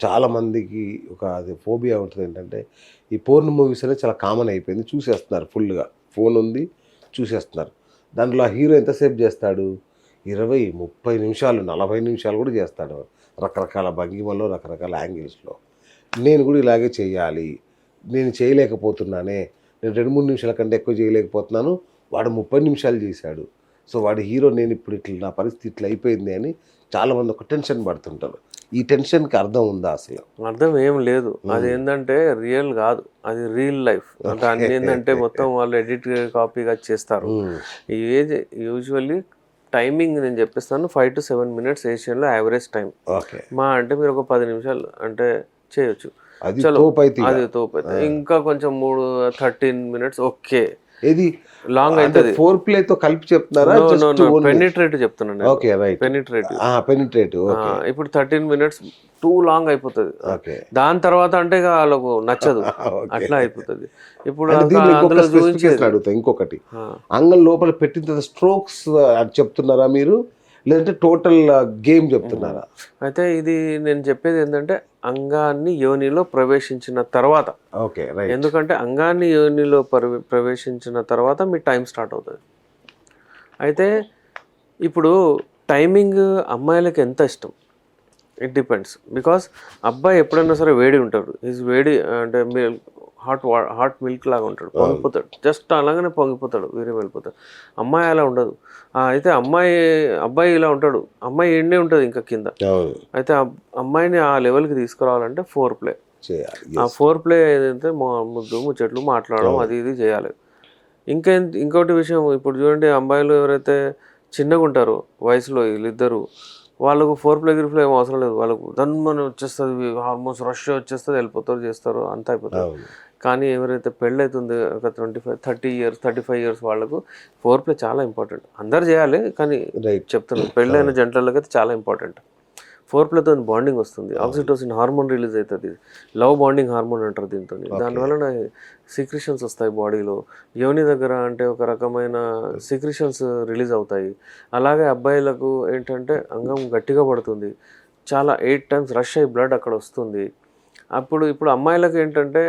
చాలామందికి ఒక అది ఫోబియా ఉంటుంది ఏంటంటే, ఈ పోర్న్ మూవీస్ అనేది చాలా కామన్ అయిపోయింది. చూసేస్తున్నారు ఫుల్‌గా. ఫోన్ ఉంది చూసేస్తున్నారు. దాంట్లో ఆ హీరో ఎంతసేపు చేస్తాడు? 20, 30 నిమిషాలు, 40 నిమిషాలు కూడా చేస్తాడు. రకరకాల భంగిమలో, రకరకాల యాంగిల్స్‌లో. నేను కూడా ఇలాగే చేయాలి. నేను చేయలేకపోతున్నానే. నేను 2, 3 నిమిషాల కంటే ఎక్కువ చేయలేకపోతున్నాను. వాడు 30 నిమిషాలు చేశాడు. సో, వాడు హీరో, నేను ఇప్పుడు ఇట్లా నా పరిస్థితి ఇట్లా అయిపోయింది అని చాలామంది ఒక టెన్షన్ పడుతుంటారు. ఈ టెన్షన్‌కి అర్థం ఉందా అసలు? అర్థం ఏం లేదు. అదేంటంటే రియల్ కాదు. అది రియల్ లైఫ్. దాన్ని ఏంటంటే మొత్తం వాళ్ళు ఎడిట్ కాపీగా చేస్తారు. ఈ ఏజ్ యూజువల్లీ టైమింగ్ నేను చెప్పిస్తాను 5 to 7 minutes ఏషియన్లో యావరేజ్ టైం. ఓకే. మా అంటే మీరు ఒక 10 నిమిషాలు అంటే చేయొచ్చు. అది చలో తోపైతే ఇక. అది తోపైతే ఇంకా కొంచెం 13 minutes ఓకే. ఏది లాంగ్ అంటే అవుతుంది. ఫోర్ ప్లేతో కలిపి చెప్తున్నారా? జస్ట్ ఓన్లీ పెనిట్రేట్ చెప్తున్నాను. Okay, right. Penetrate penetrative. Okay. ఇప్పుడు 13 minutes టూ లాంగ్ అయిపోతుంది. ఓకే. దాని తర్వాత అంటే ఇక వాళ్ళకు నచ్చదు. ఓకే. అట్లా అయిపోతుంది. ఇప్పుడు అంటే దీనిలో ఇంకొక అందులో స్పెసిఫికేషన్ చూపించేది అడుగుతా. ఇంకొకటి, అంగం లోపల పెట్టిన తర్వాత స్ట్రోక్స్ అది చెప్తున్నారా మీరు, లేదంటే టోటల్ గేమ్ చెప్తున్నారా? అయితే ఇది నేను చెప్పేది ఏంటంటే అంగాన్ని యోనిలో ప్రవేశించిన తర్వాత. Okay, right. ఎందుకంటే అంగాన్ని యోనిలో ప్రవేశించిన తర్వాత మీ టైం స్టార్ట్ అవుతుంది. అయితే ఇప్పుడు టైమింగ్ అమ్మాయిలకి ఎంత ఇష్టం, ఇట్ డిపెండ్స్. బికాస్ అబ్బాయి ఎప్పుడైనా సరే వేడి ఉంటాడు. ఈజ్ వేడి అంటే హాట్ మిల్క్ లాగా ఉంటాడు, పొంగిపోతాడు. జస్ట్ అలాగనే పొంగిపోతాడు, వీరే వెళ్ళిపోతాడు. అమ్మాయి అలా ఉండదు. అయితే అబ్బాయి ఇలా ఉంటాడు, అమ్మాయి ఎండే ఉంటుంది ఇంకా కింద. అయితే అమ్మాయిని ఆ లెవెల్కి తీసుకురావాలంటే ఫోర్ ప్లే చేయాలి. ఆ ఫోర్ ప్లే ఏదైతే ముద్దు ముచ్చట్లు మాట్లాడడం అది ఇది చేయాలి. ఇంకోటి విషయం, ఇప్పుడు చూడండి అమ్మాయిలు ఎవరైతే చిన్నగా ఉంటారో వయసులో వీళ్ళిద్దరు, వాళ్ళకు ఫోర్ ప్లే గిరిఫ్లో ఏం అవసరం లేదు. వాళ్ళకు దన్మని వచ్చేస్తుంది, హార్మోన్స్ రష్ వచ్చేస్తుంది, వెళ్ళిపోతారు, చేస్తారు, అంతా అయిపోతుంది. కానీ ఎవరైతే పెళ్ళవుతుంది ఒక 25, 30 years 35 years వాళ్ళకు ఫోర్ ప్లే చాలా ఇంపార్టెంట్. అందరు చేయాలి కానీ చెప్తున్నాను, పెళ్ళైన జంటలకి అయితే చాలా ఇంపార్టెంట్. ఫోర్ ప్లేతో బాండింగ్ వస్తుంది, ఆక్సిటోసిన్ హార్మోన్ రిలీజ్ అవుతుంది, లవ్ బాండింగ్ హార్మోన్ అంటారు దీంతో. దానివల్ల సీక్రిషన్స్ వస్తాయి బాడీలో. యోని దగ్గర అంటే ఒక రకమైన సీక్రిషన్స్ రిలీజ్ అవుతాయి. అలాగే అబ్బాయిలకు ఏంటంటే అంగం గట్టిగా పడుతుంది, చాలా 8 times రష్ అయ్యి బ్లడ్ అక్కడ వస్తుంది. ఇప్పుడు అమ్మాయిలకు ఏంటంటే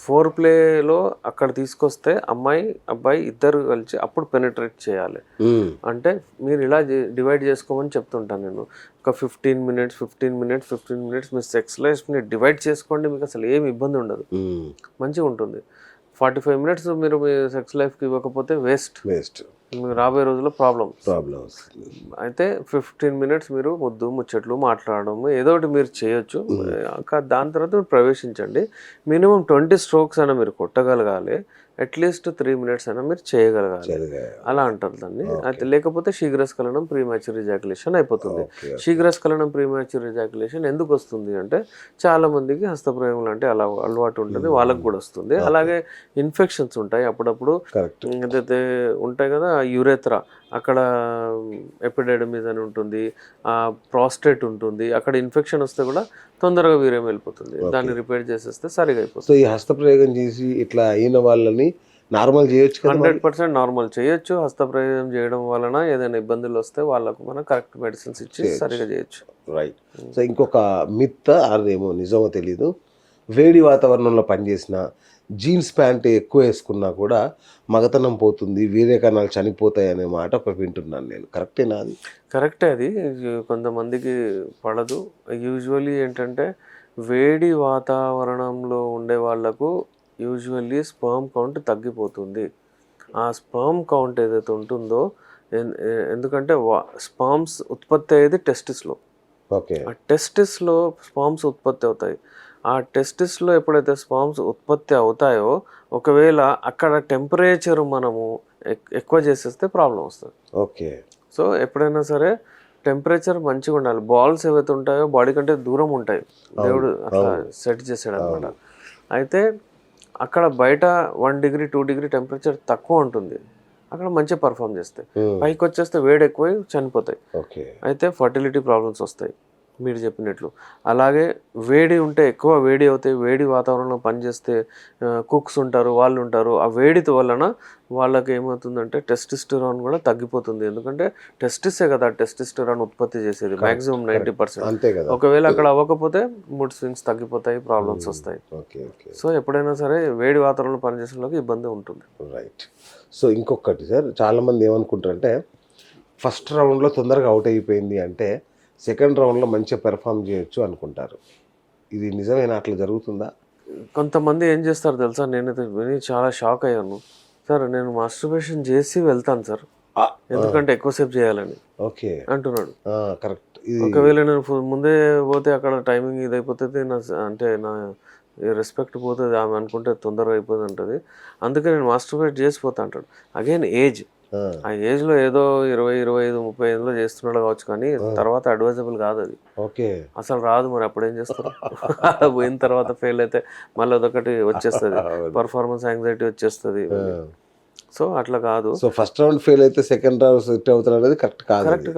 ఫోర్ ప్లేలో అక్కడ తీసుకొస్తే అబ్బాయి ఇద్దరు కలిసి అప్పుడు పెనిట్రేట్ చేయాలి. అంటే మీరు ఇలా డివైడ్ చేసుకోమని చెప్తుంటాను నేను. ఒక 15 minutes మీ సెక్స్ లైఫ్ని డివైడ్ చేసుకోండి, మీకు అసలు ఏమి ఇబ్బంది ఉండదు, మంచిగా ఉంటుంది. 45 minutes మీరు మీ సెక్స్ లైఫ్కి ఇవ్వకపోతే వేస్ట్. మీకు రాబోయే రోజుల్లో ప్రాబ్లమ్స్. అయితే 15 minutes మీరు ముద్దు ముచ్చట్లు మాట్లాడడం ఏదో ఒకటి మీరు చేయొచ్చు. దాని తర్వాత మీరు ప్రవేశించండి. మినిమం 20 strokes అయినా మీరు కొట్టగలగాలి, అట్లీస్ట్ 3 minutes అయినా మీరు చేయగలగాలి. అలా అంటారు దాన్ని. అయితే లేకపోతే శీఘ్రస్ఖలనం ప్రీమాచ్యూర్ ఎజాక్యులేషన్ అయిపోతుంది. శీఘ్రస్ఖలనం ప్రీమాచ్యూర్ ఎజాక్యులేషన్ ఎందుకు వస్తుంది అంటే చాలా మందికి హస్తప్రయోగం లాంటి అలవాటు ఉంటుంది, వాళ్ళకు కూడా వస్తుంది. అలాగే ఇన్ఫెక్షన్స్ ఉంటాయి అప్పుడప్పుడు, ఏదైతే ఉంటాయి కదా యురేత్రా, అక్కడ ఎపిడెడమిస్ అని ఉంటుంది, ప్రాస్టేట్ ఉంటుంది, అక్కడ ఇన్ఫెక్షన్ వస్తే కూడా తొందరగా వీర్యం వెళ్ళిపోతుంది. దాన్ని రిపేర్ చేసేస్తే సరిగా అయిపోతుంది. సో ఈ హస్తప్రయోగం చేసి ఇట్లా అయిన వాళ్ళని నార్మల్ చేయొచ్చు, 100% నార్మల్ చేయొచ్చు. హస్తప్రయోగం చేయడం వలన ఏదైనా ఇబ్బందులు వస్తే వాళ్ళకు మనం కరెక్ట్ మెడిసిన్స్ ఇచ్చి సరిగా చేయొచ్చు. రైట్. సో ఇంకొక మిత్ అదేమో నిజమో తెలీదు, వేడి వాతావరణంలో పనిచేసిన జీన్స్ ప్యాంట్ ఎక్కువ వేసుకున్నా కూడా మగతనం పోతుంది, వీర్యకణాలు చనిపోతాయి అనే మాట ఒకటి వింటున్నాను నేను. కరెక్టేనా అది? కరెక్టే. అది కొంతమందికి పడదు. యూజువల్లీ ఏంటంటే వేడి వాతావరణంలో ఉండే వాళ్ళకు యూజువల్లీ స్పర్మ్ కౌంట్ తగ్గిపోతుంది. ఆ స్పర్మ్ కౌంట్ ఏదైతే ఉంటుందో, ఎందుకంటే స్పర్మ్స్ ఉత్పత్తి అయ్యేది టెస్టిస్లో. ఓకే. ఆ టెస్టిస్లో స్పర్మ్స్ ఉత్పత్తి అవుతాయి. ఆ టెస్టిస్లో ఎప్పుడైతే స్పర్మ్స్ ఉత్పత్తి అవుతాయో, ఒకవేళ అక్కడ టెంపరేచర్ మనము ఎక్కువ చేసేస్తే ప్రాబ్లం వస్తుంది. ఓకే. సో ఎప్పుడైనా సరే టెంపరేచర్ మంచిగా ఉండాలి. బాల్స్ ఏవైతే ఉంటాయో బాడీ కంటే దూరం ఉంటాయి, దేవుడు అట్లా సెట్ చేసాడు అనమాట. అయితే అక్కడ బయట 1 degree 2 degree టెంపరేచర్ తక్కువ ఉంటుంది, అక్కడ మంచిగా పర్ఫామ్ చేస్తాయి. పైకి వచ్చేస్తే వేడి ఎక్కువై చనిపోతాయి. అయితే ఫర్టిలిటీ ప్రాబ్లమ్స్ వస్తాయి. మీరు చెప్పినట్లు. అలాగే వేడి ఉంటే ఎక్కువ వేడి అవుతాయి. వేడి వాతావరణంలో పనిచేస్తే కుక్స్ ఉంటారు, వాళ్ళు ఉంటారు. ఆ వేడితో వలన వాళ్ళకి ఏమవుతుందంటే టెస్టోస్టెరాన్ కూడా తగ్గిపోతుంది. ఎందుకంటే టెస్టిసే కదా టెస్టోస్టెరాన్ ఉత్పత్తి చేసేది మ్యాక్సిమం 90%. అంతే కదా. ఒకవేళ అక్కడ అవ్వకపోతే మూడ్ స్వింగ్స్ తగ్గిపోతాయి, ప్రాబ్లమ్స్ వస్తాయి. Okay okay. సో ఎప్పుడైనా సరే వేడి వాతావరణంలో పనిచేసే వాళ్ళకి ఇబ్బంది ఉంటుంది. రైట్. సో ఇంకొకటి సార్, చాలామంది ఏమనుకుంటారంటే ఫస్ట్ రౌండ్లో తొందరగా అవుట్ అయిపోయింది అంటే సెకండ్ రౌండ్లో మంచిగా పెర్ఫామ్ చేయొచ్చు అనుకుంటారు. ఇది నిజమేనా? అట్లా జరుగుతుందా? కొంతమంది ఏం చేస్తారు తెలుసా, నేనైతే విని చాలా షాక్ అయ్యాను. సార్ నేను మాస్టర్బేషన్ చేసి వెళ్తాను సార్, ఎందుకంటే ఎక్కువసేపు చేయాలని ఓకే అంటున్నాడు. కరెక్ట్. ఒకవేళ నేను ముందే పోతే అక్కడ టైమింగ్ ఇది అయిపోతుంది, అంటే నా రెస్పెక్ట్ పోతుంది, ఆమె అనుకుంటే తొందరగా అయిపోతుంది అంటది. అందుకే నేను మాస్టర్బేట్ చేసిపోతా అంటాడు. అగైన్ ఏజ్, ఆ ఏజ్లో ఏదో 20, 25, 30 ఏళ్ళలో చేస్తున్నాడు కావచ్చు, కానీ తర్వాత అడ్వైజబుల్ కాదు అది. ఓకే. అసలు రాదు. మరి అప్పుడేం చేస్తారు? పోయిన తర్వాత ఫెయిల్ అయితే మళ్ళీ అదొకటి వచ్చేస్తుంది, పర్ఫార్మెన్స్ యాంగ్జైటీ వచ్చేస్తుంది. సో అట్లా కాదు. సో ఫస్ట్ రౌండ్ ఫెయిల్ అయితే సెకండ్ రౌండ్ సెట్ అవుతారు అనేది కరెక్ట్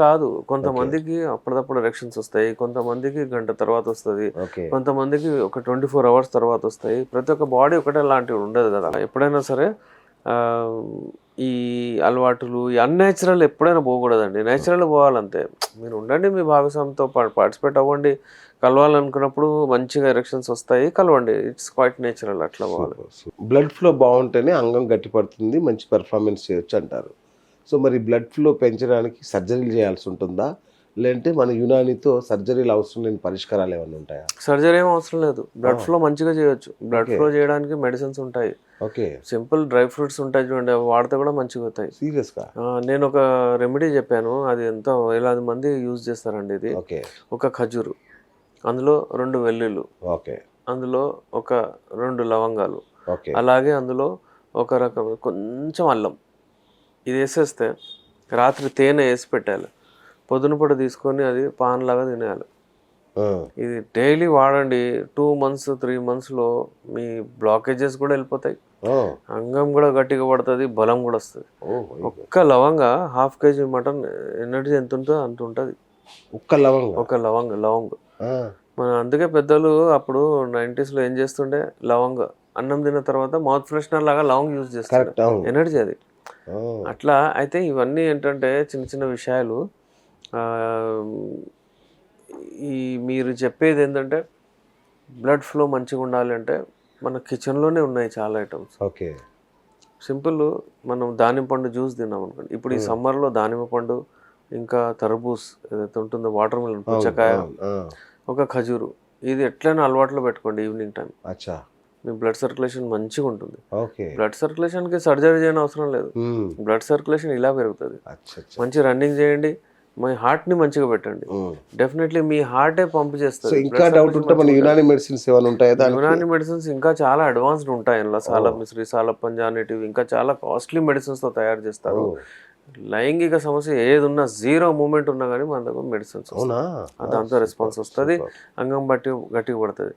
కాదు. కొంతమందికి అప్పటికప్పుడు ఎలక్షన్స్ వస్తాయి, కొంతమందికి గంట తర్వాత వస్తుంది, కొంతమందికి ఒక 24 hours తర్వాత వస్తాయి. ప్రతి ఒక్క బాడీ ఒకటే లాంటివి ఉండదు కదా. ఎప్పుడైనా సరే ఈ అలవాటులు ఈ అన్నేచురల్ ఎప్పుడైనా పోకూడదండి, నేచురల్ పోవాలంతే. మీరు ఉండండి, మీ భాగస్వామితో పార్టిసిపేట్ అవ్వండి, కలవాలనుకున్నప్పుడు మంచిగా ఎరెక్షన్స్ వస్తాయి, కలవండి. ఇట్స్ క్వైట్ నేచురల్, అట్లా పోవాలి. బ్లడ్ ఫ్లో బాగుంటేనే అంగం గట్టిపడుతుంది, మంచి పెర్ఫార్మెన్స్ చేయొచ్చు అంటారు. సో మరి బ్లడ్ ఫ్లో పెంచడానికి సర్జరీలు చేయాల్సి ఉంటుందా, లేదంటే మన యునానితో సర్జరీలు అవసరం లేని పరిష్కారాలు ఏమైనా ఉంటాయా? సర్జరీ ఏం అవసరం లేదు, బ్లడ్ ఫ్లో మంచిగా చేయొచ్చు. బ్లడ్ ఫ్లో చేయడానికి మెడిసిన్స్ ఉంటాయి. ఓకే. సింపుల్ డ్రై ఫ్రూట్స్ ఉంటాయి చూడండి, అవి వాడితే కూడా మంచిగా అవుతాయి. సీరియస్గా? నేను ఒక రెమెడీ చెప్పాను, అది ఎంతో వేలాది మంది యూజ్ చేస్తారండి. ఇది ఒక ఖజూరు, అందులో 2 వెల్లుల్లి, ఓకే, అందులో ఒక 2 లవంగాలు, ఓకే, అలాగే అందులో ఒక రకం కొంచెం అల్లం, ఇది వేసేస్తే రాత్రి తేనె వేసి పెట్టాలి, పొద్దున పూట తీసుకొని అది పాన్ లాగా తినేయాలి. ఇది డైలీ వాడండి. 2 months 3 monthsలో మీ బ్లాకేజెస్ కూడా వెళ్ళిపోతాయి, అంగం కూడా గట్టిగా పడుతుంది, బలం కూడా వస్తుంది. ఒక్క లవంగా 1/2 kg మటన్ ఎనర్జీ ఎంత ఉంటుందో అంత ఉంటుంది. ఒక లవంగ. మన అందుకే పెద్దలు అప్పుడు 90sలో ఏం చేస్తుండే, లవంగ అన్నం తిన్న తర్వాత మౌత్ ఫ్రెషనర్ లాగా లవంగ యూజ్ చేస్తారు, ఎనర్జీ అది. అట్లా అయితే ఇవన్నీ ఏంటంటే చిన్న చిన్న విషయాలు. ఈ మీరు చెప్పేది ఏంటంటే బ్లడ్ ఫ్లో మంచిగా ఉండాలి అంటే మన కిచెన్లోనే ఉన్నాయి చాలా ఐటమ్స్. ఓకే. సింపుల్, మనం దానిమ్మ పండు జ్యూస్ తిన్నాం అనుకోండి, ఇప్పుడు ఈ సమ్మర్లో దానిమ్మ పండు, ఇంకా తర్బూజ్ ఏదైతే ఉంటుందో, వాటర్ మిలన్, పుచ్చకాయ, ఒక ఖజూరు, ఇది ఎట్లయినా అలవాట్లో పెట్టుకోండి ఈవినింగ్ టైం. మీ బ్లడ్ సర్క్యులేషన్ మంచిగా ఉంటుంది. బ్లడ్ సర్క్యులేషన్కి సర్జరీ చేయని అవసరం లేదు, బ్లడ్ సర్క్యులేషన్ ఇలా పెరుగుతుంది. మంచి రన్నింగ్ చేయండి, మీ హార్ట్ని మంచిగా పెట్టండి, డెఫినెట్లీ మీ హార్టే పంప్ చేస్తుంది. ఇంకా డౌట్ ఉంటే మన యునాని మెడిసిన్స్ ఏమైనా ఉంటాయా? యునాని మెడిసిన్స్ ఇంకా చాలా అడ్వాన్స్డ్ ఉంటాయి. అందులో సాలమిశ్రీ, సాలపంజానేటివ్, ఇంకా చాలా కాస్ట్లీ మెడిసిన్స్తో తయారు చేస్తారు. లైంగిక సమస్య ఏది ఉన్నా, 0 మూమెంట్ ఉన్నా కానీ మన దగ్గర మెడిసిన్స్ దాంతో రెస్పాన్స్ వస్తుంది, అంగం బట్టి గట్టిగా పడుతుంది.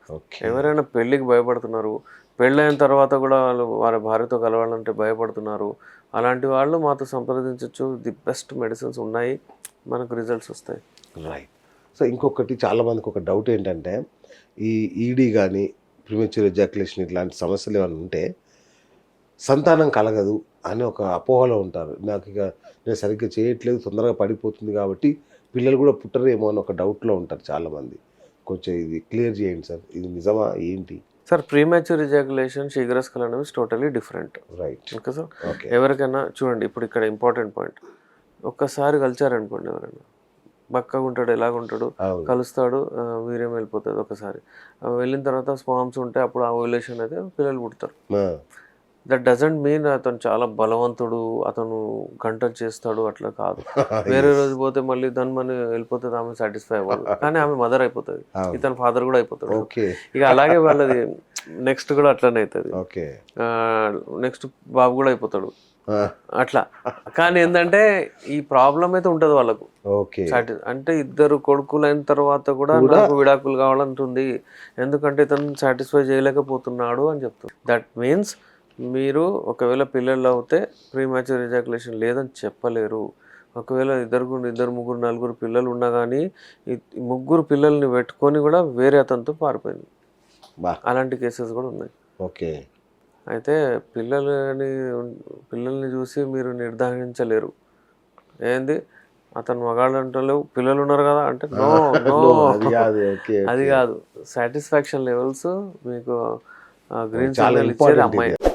ఎవరైనా పెళ్ళికి భయపడుతున్నారు, పెళ్ళైన తర్వాత కూడా వాళ్ళు వారి భార్యతో కలవాలంటే భయపడుతున్నారు, అలాంటి వాళ్ళు మాతో సంప్రదించవచ్చు. ది బెస్ట్ మెడిసిన్స్ ఉన్నాయి, మనకు రిజల్ట్స్ వస్తాయి. రైట్. సో ఇంకొకటి, చాలామందికి ఒక డౌట్ ఏంటంటే, ఈ ఈడీ కానీ ప్రిమెచ్యూర్ ఎజాక్యులేషన్ ఇట్లాంటి సమస్యలు ఏమైనా ఉంటే సంతానం కలగదు అని ఒక అపోహలో ఉంటారు. నాకు ఇక నేను సరిగ్గా చేయట్లేదు, తొందరగా పడిపోతుంది కాబట్టి పిల్లలు కూడా పుట్టరేమో అని ఒక డౌట్లో ఉంటారు చాలామంది. కొంచెం ఇది క్లియర్ చేయండి సార్, ఇది నిజమా ఏంటి? సార్, ప్రీమెచ్యూర్ ఎజాక్యులేషన్, శీఘ్రస్ఖలనం is totally different. Right. Okay sir. ఎవరికైనా చూడండి, ఇప్పుడు ఇక్కడ ఇంపార్టెంట్ పాయింట్, ఒక్కసారి కలిచారనుకోండి, ఎవరైనా బక్కగా ఉంటాడు, ఎలాగుంటాడు, కలుస్తాడు, వీర్యం వెళ్ళిపోతుంది. ఒకసారి వెళ్ళిన తర్వాత స్పామ్స్ ఉంటే అప్పుడు ఆ ఓవ్యులేషన్ అయితే పిల్లలు పుడతారు. దట్ డజంట్ మీన్ అతను చాలా బలవంతుడు, అతను గంట చేస్తాడు, అట్లా కాదు. వేరే రోజు పోతే మళ్ళీ ధన్మని వెళ్ళిపోతుంది, ఆమె సాటిస్ఫై అవ్వదు, కానీ ఆమె మదర్ అయిపోతుంది, ఇతను ఫాదర్ కూడా అయిపోతాడు. ఇక అలాగే వాళ్ళది నెక్స్ట్ కూడా అట్లనే అవుతుంది, నెక్స్ట్ బాబు కూడా అయిపోతాడు అట్లా. కానీ ఏంటంటే ఈ ప్రాబ్లం అయితే ఉంటుంది వాళ్ళకు. అంటే 2 కొడుకులు అయిన తర్వాత కూడా నాకు విడాకులు కావాలంటుంది, ఎందుకంటే ఇతను సాటిస్ఫై చేయలేకపోతున్నాడు అని చెప్తారు. దట్ మీన్స్ మీరు ఒకవేళ పిల్లలు అవుతే ప్రీమెచ్యూర్ ఎజాక్యులేషన్ లేదని చెప్పలేరు. ఒకవేళ ఇద్దరు ముగ్గురు నలుగురు పిల్లలు ఉన్నా కానీ ఈ ముగ్గురు పిల్లల్ని పెట్టుకొని కూడా వేరే అతనితో పారిపోయింది. బా అలాంటి కేసెస్ కూడా ఉన్నాయి. ఓకే. అయితే పిల్లల్ని చూసి మీరు నిర్ధారించలేరు. ఏంది అతను మగాళ్ళు అంటలేవు, పిల్లలు ఉన్నారు కదా అంటే నో నో అది కాదు. ఓకే. అది కాదు. సాటిస్ఫాక్షన్ లెవెల్స్ మీకు గ్రీన్ చాలా సిగ్నల్ ఇచ్చేది ఇంపార్టెంట్ అమ్మాయి. ఇది.